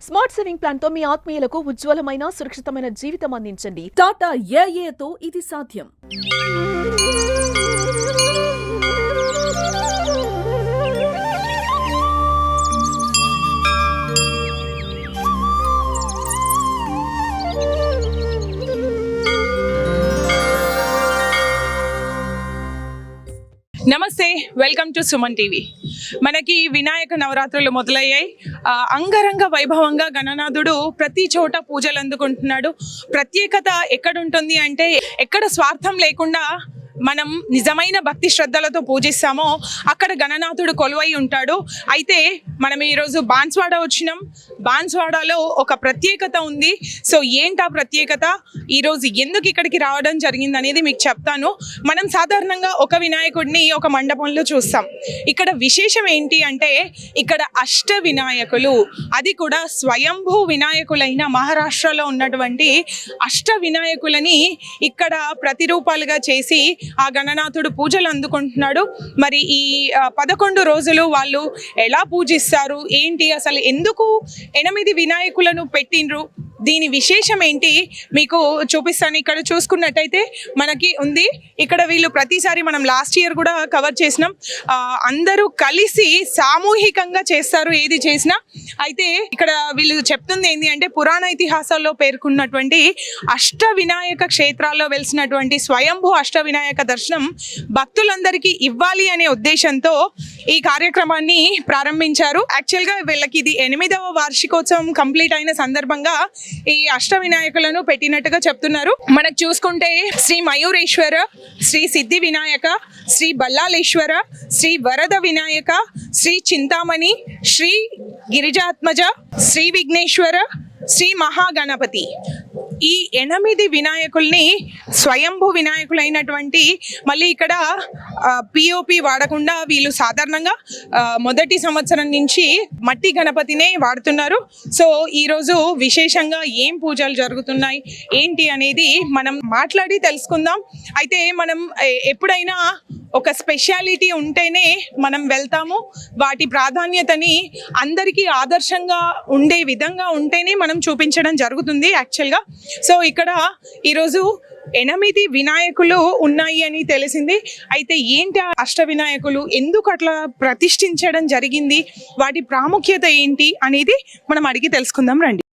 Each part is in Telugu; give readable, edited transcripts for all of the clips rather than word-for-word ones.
స్మార్ట్ సేవింగ్ ప్లాన్ తో మీ ఆత్మీయులకు ఉజ్వలమైన సురక్షితమైన జీవితం అందించండి. టాటా ఏఏతో ఇది సాధ్యం. నమస్తే, వెల్కమ్ టు సుమన్ టీవీ. మనకి వినాయక నవరాత్రులు మొదలయ్యాయి. అంగరంగ వైభవంగా గణనాథుడు ప్రతి చోట పూజలు అందుకుంటున్నాడు. ప్రత్యేకత ఎక్కడుంటుంది అంటే, ఎక్కడ స్వార్థం లేకుండా మనం నిజమైన భక్తి శ్రద్ధలతో పూజిస్తామో అక్కడ గణనాథుడు కొలువై ఉంటాడు. అయితే మనం ఈరోజు బాన్స్వాడ వచ్చినాం. బాన్స్వాడలో ఒక ప్రత్యేకత ఉంది. సో ఏంటా ప్రత్యేకత, ఈరోజు ఎందుకు ఇక్కడికి రావడం జరిగింది అనేది మీకు చెప్తాను. మనం సాధారణంగా ఒక వినాయకుడిని ఒక మండపంలో చూస్తాం. ఇక్కడ విశేషం ఏంటి అంటే, ఇక్కడ అష్ట వినాయకులు, అది కూడా స్వయంభూ వినాయకులైన మహారాష్ట్రలో ఉన్నటువంటి అష్ట వినాయకులని ఇక్కడ ప్రతిరూపాలుగా చేసి ఆ గణనాథుడు పూజలు అందుకుంటున్నాడు. మరి ఈ 11 రోజులు వాళ్ళు ఎలా పూజిస్తారు ఏంటి, అసలు ఎందుకు 8 వినాయకులను పెట్టిండ్రు, దీని విశేషం ఏంటి మీకు చూపిస్తాను. ఇక్కడ చూసుకున్నట్టయితే మనకి ఉంది. ఇక్కడ వీళ్ళు ప్రతిసారి మనం లాస్ట్ ఇయర్ కూడా కవర్ చేసినాం. అందరూ కలిసి సామూహికంగా చేస్తారు ఏది చేసినా. అయితే ఇక్కడ వీళ్ళు చెప్తుంది ఏంటి అంటే, పురాణ ఇతిహాసాల్లో పేర్కొన్నటువంటి అష్ట వినాయక క్షేత్రాల్లో వెలిసినటువంటి స్వయంభూ అష్ట వినాయక దర్శనం భక్తులందరికీ ఇవ్వాలి అనే ఉద్దేశంతో ఈ కార్యక్రమాన్ని ప్రారంభించారు. యాక్చువల్గా వీళ్ళకి ఇది 8వ వార్షికోత్సవం కంప్లీట్ అయిన సందర్భంగా ఈ అష్ట వినాయకులను పెట్టినట్టుగా చెప్తున్నారు. మనకు చూసుకుంటే శ్రీ మయూరేశ్వర, శ్రీ సిద్ధి వినాయక, శ్రీ బల్లాలేశ్వర, శ్రీ వరద వినాయక, శ్రీ చింతామణి, శ్రీ గిరిజాత్మజ, శ్రీ విఘ్నేశ్వర, శ్రీ మహాగణపతి, ఈ 8 వినాయకుల్ని స్వయంభూ వినాయకులైనటువంటి, మళ్ళీ ఇక్కడ పిఓపి వాడకుండా వీళ్ళు సాధారణంగా మొదటి సంవత్సరం నుంచి మట్టి గణపతినే వాడుతున్నారు. సో ఈరోజు విశేషంగా ఏం పూజలు జరుగుతున్నాయి ఏంటి అనేది మనం మాట్లాడి తెలుసుకుందాం. అయితే మనం ఎప్పుడైనా ఒక స్పెషాలిటీ ఉంటేనే మనం వెళ్తాము, వాటి ప్రాధాన్యతని అందరికీ ఆదర్శంగా ఉండే విధంగా ఉంటేనే మనం చూపించడం జరుగుతుంది యాక్చువల్గా. సో ఇక్కడ ఈరోజు 8 వినాయకులు ఉన్నాయి అని తెలిసింది. అయితే ఏంటి అష్ట వినాయకులు, ఎందుకు అట్లా ప్రతిష్ఠించడం జరిగింది, వాటి ప్రాముఖ్యత ఏంటి అనేది మనం అడిగి తెలుసుకుందాం రండి.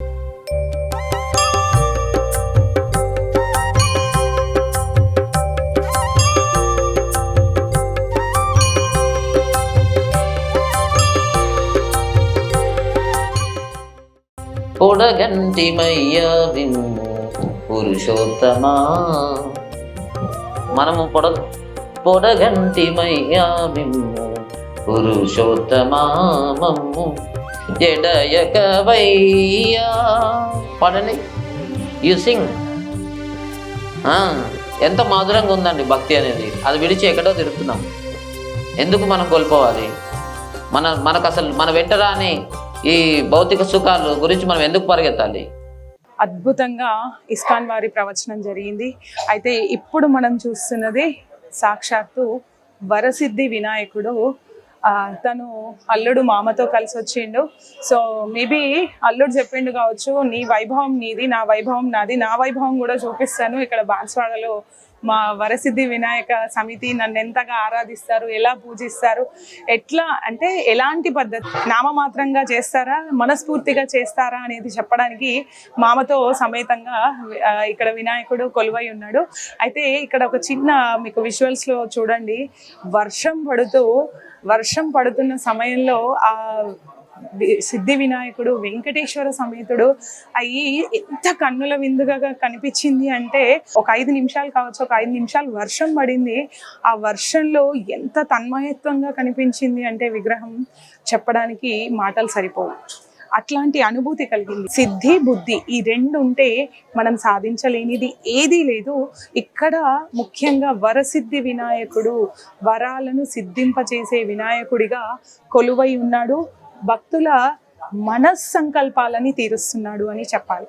పొడగంటిమయ్యా విమ్ము పురుషోత్తమా, మనము పొడగంటిమయ్యా విమ్ము పురుషోత్తమా, మమ్ము ఎడయకవయ్యా. పాడండి, యు సింగ్. ఎంత మాధురంగా ఉందండి భక్తి అనేది. అది విడిచి ఎక్కడో తిరుగుతున్నాం. ఎందుకు మనం కోల్పోవాలి? మనకు అసలు మన వెంటరాని ఈ భౌతిక సుఖాల గురించి మనం ఎందుకు పరిగెత్తాలి? అద్భుతంగా ఇస్కాన్ వారి ప్రవచనం జరిగింది. అయితే ఇప్పుడు మనం చూస్తున్నది సాక్షాత్తు వరసిద్ధి వినాయకుడు. తను అల్లుడు మామతో కలిసి వచ్చిండు. సో మేబీ అల్లుడు చెప్పిండు కావచ్చు, నీ వైభవం నీది, నా వైభవం నాది, నా వైభవం కూడా చూపిస్తాను. ఇక్కడ బాన్స్వాడలో మా వరసిద్ధి వినాయక సమితి నన్ను ఎంతగా ఆరాధిస్తారు, ఎలా పూజిస్తారు, ఎట్లా అంటే ఎలాంటి పద్ధతి, నామమాత్రంగా చేస్తారా మనస్ఫూర్తిగా చేస్తారా అనేది చెప్పడానికి మామతో సమేతంగా ఇక్కడ వినాయకుడు కొలువై ఉన్నాడు. అయితే ఇక్కడ ఒక చిన్న మీకు విజువల్స్లో చూడండి, వర్షం పడుతున్న సమయంలో ఆ సిద్ధి వినాయకుడు వెంకటేశ్వర సమేతుడు అయ్యి ఎంత కన్నుల విందుగా కనిపించింది అంటే, ఒక 5 నిమిషాలు కావచ్చు, ఒక 5 నిమిషాలు వర్షం పడింది. ఆ వర్షంలో ఎంత తన్మయత్వంగా కనిపించింది అంటే విగ్రహం చెప్పడానికి మాటలు సరిపోవు. అట్లాంటి అనుభూతి కలిగింది. సిద్ధి బుద్ధి ఈ 2 ఉంటే మనం సాధించలేనిది ఏదీ లేదు. ఇక్కడ ముఖ్యంగా వరసిద్ధి వినాయకుడు వరాలను సిద్ధింపచేసే వినాయకుడిగా కొలువై ఉన్నాడు. భక్తుల మనస్సంకల్పాలని తీరుస్తున్నాడు అని చెప్పాలి.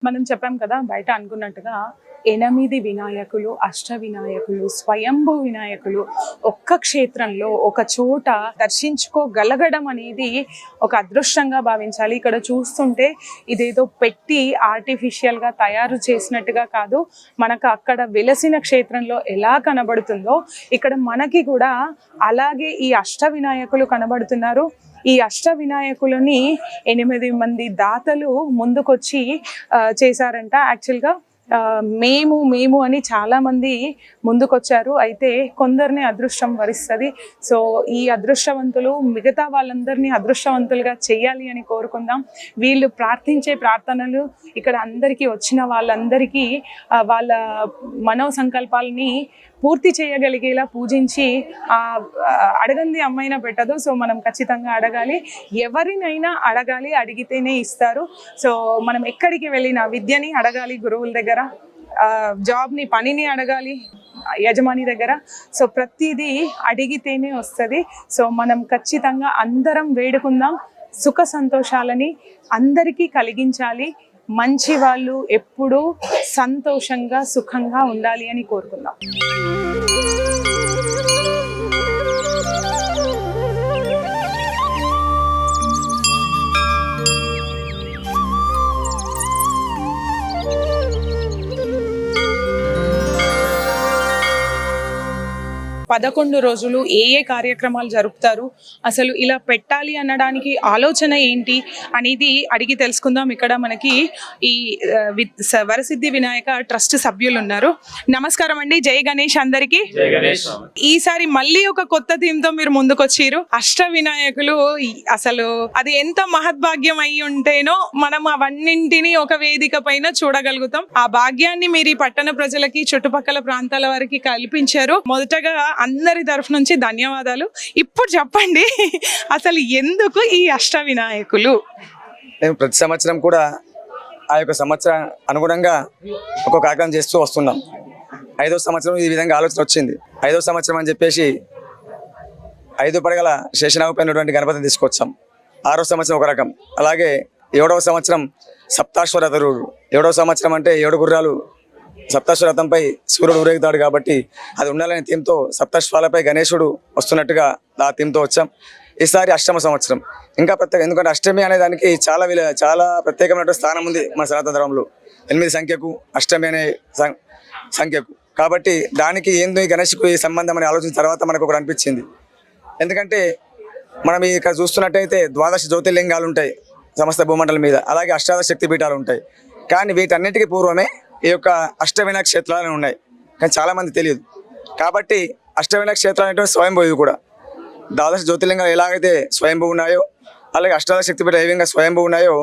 మనం చెప్పాం కదా బయట అనుకున్నట్టుగా 8 వినాయకులు, అష్ట వినాయకులు, స్వయంభూ వినాయకులు ఒక్క క్షేత్రంలో ఒక చోట దర్శించుకోగలగడం అనేది ఒక అదృష్టంగా భావించాలి. ఇక్కడ చూస్తుంటే ఇదేదో పెట్టి ఆర్టిఫిషియల్గా తయారు చేసినట్టుగా కాదు, మనకు అక్కడ వెలసిన క్షేత్రంలో ఎలా కనబడుతుందో ఇక్కడ మనకి కూడా అలాగే ఈ అష్ట వినాయకులు కనబడుతున్నారు. ఈ అష్ట వినాయకులని 8 మంది దాతలు ముందుకొచ్చి చేశారంట. యాక్చువల్గా మేము అని చాలా మంది ముందుకొచ్చారు. అయితే కొందరిని అదృష్టం వరిస్తుంది. సో ఈ అదృష్టవంతులు మిగతా వాళ్ళందరినీ అదృష్టవంతులుగా చేయాలి అని కోరుకుందాం. వీళ్ళు ప్రార్థించే ప్రార్థనలు ఇక్కడ అందరికీ వచ్చిన వాళ్ళందరికీ వాళ్ళ మనో సంకల్పాలని పూర్తి చేయగలిగేలా పూజించి అడగంది అమ్మైనా పెట్టదు. సో మనం ఖచ్చితంగా అడగాలి, ఎవరినైనా అడగాలి, అడిగితేనే ఇస్తారు. సో మనం ఎక్కడికి వెళ్ళినా విద్యని అడగాలి గురువుల దగ్గర, జాబ్ని పనిని అడగాలి యజమాని దగ్గర. సో ప్రతిదీ అడిగితేనే వస్తుంది. సో మనం ఖచ్చితంగా అందరం వేడుకుందాం, సుఖ సంతోషాలని అందరికీ కలిగించాలి, మంచి వాళ్ళు ఎప్పుడూ సంతోషంగా సుఖంగా ఉండాలి అని కోరుకుందాం. పదకొండు రోజులు ఏ కార్యక్రమాలు జరుపుతారు, అసలు ఇలా పెట్టాలి అనడానికి ఆలోచన ఏంటి అనేది అడిగి తెలుసుకుందాం. ఇక్కడ మనకి ఈ వరసిద్ధి వినాయక ట్రస్ట్ సభ్యులు ఉన్నారు. నమస్కారం అండి, జై గణేష్ అందరికి. ఈసారి మళ్ళీ ఒక కొత్త థీమ్ తో మీరు ముందుకొచ్చారు, అష్ట వినాయకులు. అసలు అది ఎంత మహద్భాగ్యం అయి ఉంటేనో మనం అవన్నింటినీ ఒక వేదిక పైన చూడగలుగుతాం. ఆ భాగ్యాన్ని మీరు ఈ పట్టణ ప్రజలకి, చుట్టుపక్కల ప్రాంతాల వారికి కల్పించారు. మొదటగా అందరి తరఫు నుంచి ధన్యవాదాలు. ఇప్పుడు చెప్పండి, అసలు ఎందుకు ఈ అష్ట వినాయకులు? మేము ప్రతి సంవత్సరం కూడా ఆ యొక్క సంవత్సరం అనుగుణంగా ఒక్కొక్క కార్యక్రమం చేస్తూ వస్తున్నాం. 5వ సంవత్సరం ఈ విధంగా ఆలోచన వచ్చింది. 5వ సంవత్సరం అని చెప్పేసి 5 పడగల శేషనాగుపైనటువంటి గణపతిని తీసుకొచ్చాం. 6వ సంవత్సరం ఒక రకం, అలాగే 7వ సంవత్సరం సప్తాశ్వర రథుడు. 7వ సంవత్సరం అంటే 7 గుర్రాలు సప్తాశ్వరథంపై సూర్యుడు ఊరేగుతాడు కాబట్టి అది ఉండాలనే థీమ్తో సప్తాశ్వాలపై గణేశుడు వస్తున్నట్టుగా ఆ థీమ్తో వచ్చాం. ఈసారి అష్టమ సంవత్సరం ఇంకా ప్రత్యేక, ఎందుకంటే అష్టమి అనే దానికి చాలా ప్రత్యేకమైన స్థానం ఉంది మన సనాతన ధర్మంలో. 8 సంఖ్యకు, అష్టమి అనే సంఖ్యకు, కాబట్టి దానికి ఏందో ఈ గణేష్కు ఈ సంబంధం అని ఆలోచించిన తర్వాత మనకు ఒకటి అనిపించింది. ఎందుకంటే మనం ఇక్కడ చూస్తున్నట్టయితే 12 జ్యోతిర్లింగాలు ఉంటాయి సమస్త భూమండలం మీద, అలాగే అష్టాదశ శక్తి పీఠాలు ఉంటాయి. కానీ వీటన్నిటికీ పూర్వమే ఈ యొక్క అష్టవినాయక క్షేత్రాలు ఉన్నాయి, కానీ చాలామంది తెలియదు. కాబట్టి అష్టవినాయక క్షేత్రాలు అనేటువంటి స్వయంభూ కూడా 12 జ్యోతిర్లింగాలు ఎలాగైతే స్వయంభూ ఉన్నాయో, అలాగే అష్టాదశ శక్తిపీఠ ఏ విధంగా స్వయంభూ ఉన్నాయో,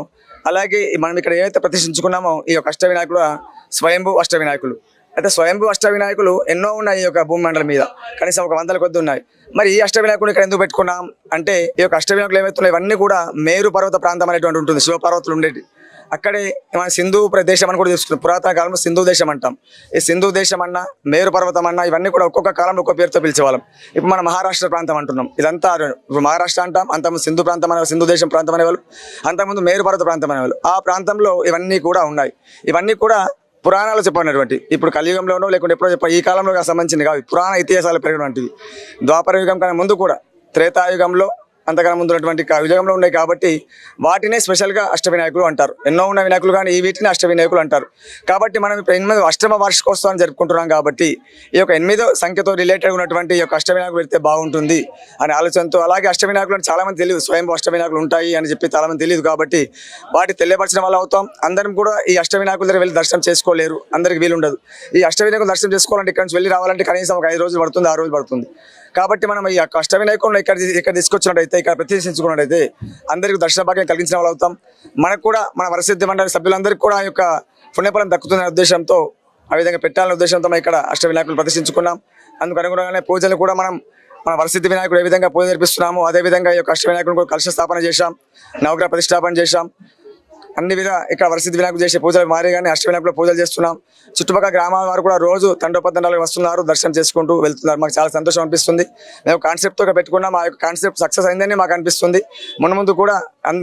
అలాగే మనం ఇక్కడ ఏవైతే ప్రతిష్ఠించుకున్నామో ఈ యొక్క అష్టవినాయకులు స్వయంభూ అష్టవినాయకులు. అయితే స్వయంభూ అష్టవినాయకులు ఎన్నో ఉన్నాయి ఈ యొక్క భూమండలం మీద, కనీసం ఒక 100 కొద్ది ఉన్నాయి. మరి ఈ అష్టవినాయకుడు ఇక్కడ ఎందుకు పెట్టుకున్నాం అంటే, ఈ యొక్క అష్టవినాయకులు ఏవైతున్నాయి ఇవన్నీ కూడా మేరు పర్వత ప్రాంతం అనేటువంటి ఉంటుంది, శివపర్వతాలు ఉండేది. అక్కడే మన సింధు ప్రదేశం అని కూడా తీసుకున్నాం. పురాతన కాలంలో సింధు దేశం అంటాం. ఈ సింధు దేశం అన్నా, మేరు పర్వతం అన్నా, ఇవన్నీ కూడా ఒక్కొక్క కాలంలో ఒక్కొక్క పేరుతో పిలిచేవాళ్ళం. ఇప్పుడు మన మహారాష్ట్ర ప్రాంతం అంటున్నాం. ఇదంతా ఇప్పుడు మహారాష్ట్ర అంటాం, అంతకుముందు సింధు ప్రాంతం అనే, సింధు దేశం ప్రాంతం అనేవాళ్ళు, అంతకుముందు మేరు పర్వత ప్రాంతం అనేవాళ్ళు. ఆ ప్రాంతంలో ఇవన్నీ కూడా ఉన్నాయి. ఇవన్నీ కూడా పురాణాలు చెప్పినటువంటి, ఇప్పుడు కలియుగంలోనో లేకుంటే ఎప్పుడో ఈ కాలంలో సంబంధించింది కాదు, పురాణ ఇతిహాసాలు పెరిగినటువంటివి. ద్వాపర యుగం కన్నా ముందు కూడా, త్రేతాయుగంలో, అంతకన్నా ముందు ఉన్నటువంటి యుగంలో ఉన్నాయి. కాబట్టి వాటినే స్పెషల్గా అష్టవినాయకులు అంటారు. ఎన్నో ఉన్న వినాయకులు కానీ ఈ వీటిని అష్టవినాయకులు అంటారు. కాబట్టి మనం ఇప్పుడు 8వ అష్టమ వార్షికోత్సవాన్ని జరుపుకుంటున్నాం. కాబట్టి ఈ యొక్క 8వ సంఖ్యతో రిలేటెడ్ ఉన్నటువంటి ఈ యొక్క అష్టవినాయకులు పెడితే బాగుంటుంది అనే ఆలోచనతో, అలాగే అష్టవినాయకులు అని చాలామంది తెలియదు, స్వయం అష్టవినాయకులు ఉంటాయి అని చెప్పి చాలామంది తెలియదు. కాబట్టి వాటి తెలియపరచడం వల్ల అవుతాం. అందరం కూడా ఈ అష్టవినాయకుల దగ్గర వెళ్ళి దర్శనం చేసుకోలేరు, అందరికి వీలుండదు. ఈ అష్టవినాయకులు దర్శనం చేసుకోవాలంటే ఇక్కడ నుంచి వెళ్ళి రావాలంటే కనీసం ఒక 5 రోజులు పడుతుంది, 6 రోజులు పడుతుంది. కాబట్టి మనం ఈ యొక్క అష్టవినాయకులను ఇక్కడ తీసుకొచ్చినట్టయితే, ఇక్కడ ప్రతిష్ఠించుకున్నట్టయితే అందరికీ దర్శన భాగ్యం కలిగించిన వాళ్ళు అవుతాం. మనకు కూడా మన వరసిద్ధి మండలి సభ్యులందరికీ కూడా ఆ యొక్క పుణ్యఫలం దక్కుతున్న ఉద్దేశంతో, ఆ విధంగా పెట్టాలనే ఉద్దేశంతో మనం ఇక్కడ అష్టవినాయకులు ప్రతిష్ఠించుకున్నాం. అందుకు అనుగుణంగానే పూజలు కూడా మన వరసిద్ధి వినాయకుడు ఏ విధంగా పూజ నిర్పిస్తున్నామో అదేవిధంగా ఈ యొక్క అష్టవినాయకుడు కూడా కలశ స్థాపన చేశాం, నవగ్రహ ప్రతిష్టాపన చేశాం. అన్ని ఇక్కడ వరసిద్ధి వినాయకుడు చేసే పూజలు మారిగానే అష్ట వినాయకుడు పూజలు చేస్తున్నాం. చుట్టుపక్కల గ్రామాల వారు కూడా రోజు తండోపతండాలకు వస్తున్నారు, దర్శనం చేసుకుంటూ వెళ్తున్నారు. మాకు చాలా సంతోషం అనిపిస్తుంది. మేము కాన్సెప్ట్తో పెట్టుకున్నాం, ఆ యొక్క కాన్సెప్ట్ సక్సెస్ అయిందని మాకు అనిపిస్తుంది. ముందు కూడా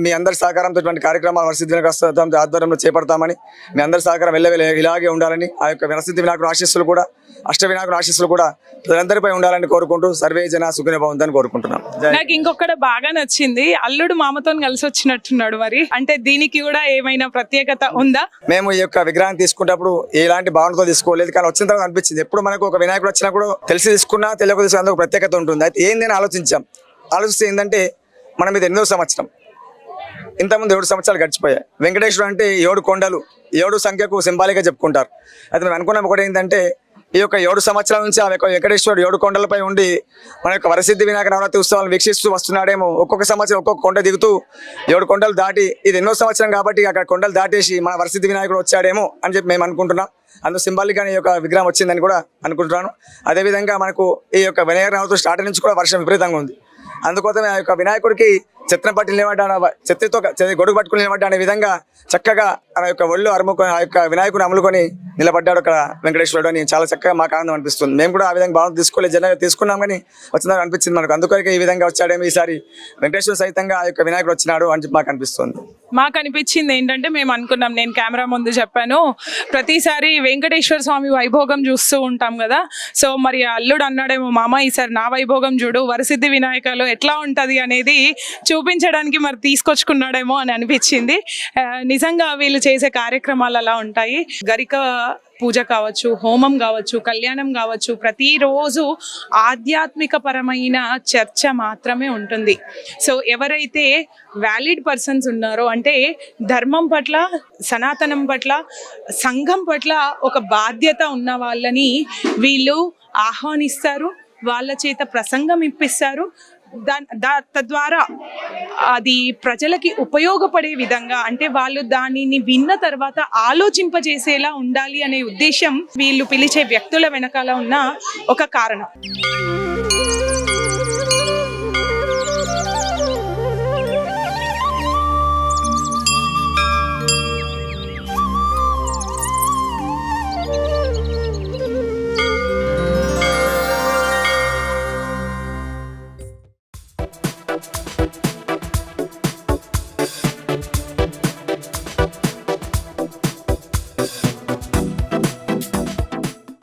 మీ అందరి సహకారంతో ఇటువంటి కార్యక్రమాలు వరసిద్ధి వినాయక ఆధ్వర్యంలో చేపడతామని, మీ అందరి సహకారం ఇలాగే ఉండాలని, ఆ యొక్క వరసిద్ధి వినాయకుడు ఆశీస్సులు కూడా అష్ట వినాయకుడు ఆశీస్సులు కూడా ప్రజలందరిపై ఉండాలని కోరుకుంటూ సర్వే జన సుఖినో భవంతు కోరుకుంటున్నాం. నాకు ఇంకొకటి బాగా నచ్చింది, అల్లుడు మామతో కలిసి వచ్చినట్టున్నాడు. మరి అంటే దీనికి కూడా ఏమైనా ప్రత్యేకత ఉందా? మేము ఈ యొక్క విగ్రహాన్ని తీసుకున్నప్పుడు ఎలాంటి భావనతో తీసుకోలేదు, కానీ వచ్చిన తర్వాత అనిపించింది ఎప్పుడు మనకు ఒక వినాయకుడు వచ్చినప్పుడు తెలిసి తీసుకున్నా తెలియక తీసుకున్నా అందుకు ప్రత్యేకత ఉంటుంది. అయితే ఏంది అని ఆలోచిస్తే ఏంటంటే మనం ఇది 8వ సంవత్సరం, ఇంతకుముందు 7 సంవత్సరాలు గడిచిపోయాయి. వెంకటేశ్వరుడు అంటే 7 కొండలు, 7 సంఖ్యకు సింబాలిక్గా చెప్పుకుంటారు. అయితే మేము అనుకున్నాం ఒకటి ఏంటంటే ఈ యొక్క 7 సంవత్సరాల నుంచి ఆ యొక్క వెంకటేశ్వరుడు 7 కొండలపై ఉండి మన యొక్క వరసిద్ధి వినాయక నవరాత్రి ఉత్సవాలను వీక్షిస్తూ వస్తున్నాడేమో. ఒక్కొక్క సంవత్సరం ఒక్కొక్క కొండ దిగుతూ 7 కొండలు దాటి, ఇది 8వ సంవత్సరం కాబట్టి అక్కడ కొండలు దాటేసి మన వరసిద్ధి వినాయకుడు వచ్చాడేమో అని చెప్పి మేము అనుకుంటున్నాం. అందులో సింబాలిక్గా ఈ యొక్క విగ్రహం వచ్చిందని కూడా అనుకుంటున్నాను. అదేవిధంగా మనకు ఈ యొక్క వినాయక నవరాత్రి స్టార్ట్ నుంచి కూడా వర్షం విపరీతంగా ఉంది. అందుకోసమే ఆ యొక్క వినాయకుడికి ఛత్రం పట్టి నిలబడ్డా, ఛత్రితో గొడుగు పట్టుకుని నిలబడ్డా అనే విధంగా చక్కగా ఆ యొక్క ఒళ్ళు అరుముకొని ఆ యొక్క వినాయకుడిని అమ్ముకొని నిలబడ్డాడు అక్కడ వెంకటేశ్వరుడు అని చాలా చక్కగా మాకు ఆనందం అనిపిస్తుంది. మేము కూడా ఆ విధంగా భావన తీసుకోలేదు, జనంగా తీసుకున్నాం, కానీ వచ్చిందని అనిపించింది మనకు. అందుకొరకే ఈ విధంగా వచ్చాడేమో ఈసారి వెంకటేశ్వర సహితంగా ఆ యొక్క వినాయకుడు వచ్చినాడు అని చెప్పి మాకు అనిపిస్తుంది. మాకు అనిపించింది ఏంటంటే, మేము అనుకున్నాం, నేను కెమెరా ముందు చెప్పాను, ప్రతిసారి వెంకటేశ్వర స్వామి వైభోగం చూస్తూ ఉంటాం కదా, సో మరి అల్లుడు అన్నాడేమో మామ ఈసారి నా వైభోగం చూడు, వరసిద్ధి వినాయకలో ఎట్లా ఉంటుంది అనేది చూపించడానికి మరి తీసుకొచ్చుకున్నాడేమో అని అనిపించింది. నిజంగా వీళ్ళు చేసే కార్యక్రమాలు అలా ఉంటాయి. గరిక పూజ కావచ్చు, హోమం కావచ్చు, కళ్యాణం కావచ్చు, ప్రతిరోజు ఆధ్యాత్మిక పరమైన చర్చ మాత్రమే ఉంటుంది. సో ఎవరైతే వ్యాలిడ్ పర్సన్స్ ఉన్నారో, అంటే ధర్మం పట్ల, సనాతనం పట్ల, సంఘం పట్ల ఒక బాధ్యత ఉన్న వాళ్ళని వీళ్ళు ఆహ్వానిస్తారు, వాళ్ళ చేత ప్రసంగం ఇప్పిస్తారు. తద్వారా అది ప్రజలకి ఉపయోగపడే విధంగా, అంటే వాళ్ళు దానిని విన్న తర్వాత ఆలోచింపజేసేలా ఉండాలి అనే ఉద్దేశం వీళ్ళు పిలిచే వ్యక్తుల వెనకాల ఉన్న ఒక కారణం.